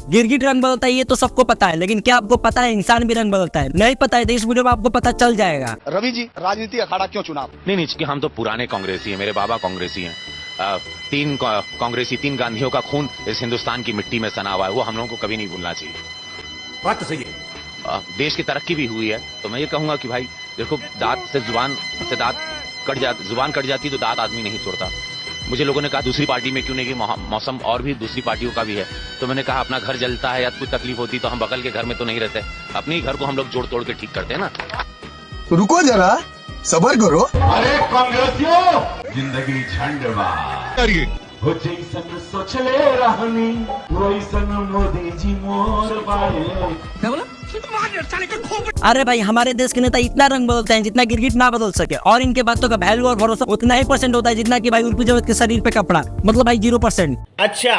गिरगिट रंग बदलता है ये तो सबको पता है, लेकिन क्या आपको पता है इंसान भी रंग बदलता है? नहीं पता है तो इस वीडियो में आपको पता चल जाएगा। रवि जी, राजनीति अखाड़ा क्यों चुना? नहीं कि हम तो पुराने कांग्रेसी हैं, मेरे बाबा कांग्रेसी हैं। तीन कांग्रेसी, 3 गांधियों का खून इस हिंदुस्तान की मिट्टी में सना हुआ है, वो हम लोगों को कभी नहीं भूलना चाहिए। बात तो सही है। देश की तरक्की भी हुई है, तो मैं ये कहूंगा कि भाई देखो, जुबान कट जाती तो दांत आदमी नहीं तोड़ता। मुझे लोगों ने कहा दूसरी पार्टी में क्यों नहीं, कि मौसम और भी दूसरी पार्टियों का भी है। तो मैंने कहा अपना घर जलता है या कुछ तकलीफ होती तो हम बगल के घर में तो नहीं रहते, अपने ही घर को हम लोग जोड़ तोड़ के ठीक करते हैं ना। रुको जरा, सबर करो। अरे कांग्रेसियों, जिंदगी झंडवा हो जैसन सोचले रहनी वैसन मोदी जी मोर बाड़े। क्या बोला? अरे भाई, हमारे देश के नेता इतना रंग बदलते हैं जितना गिरगिट ना बदल सके, और इनके बातों का वैल्यू और भरोसा उतना ही % होता है जितना कि भाई उर्पी जवेद के शरीर पे कपड़ा, मतलब भाई 0%। अच्छा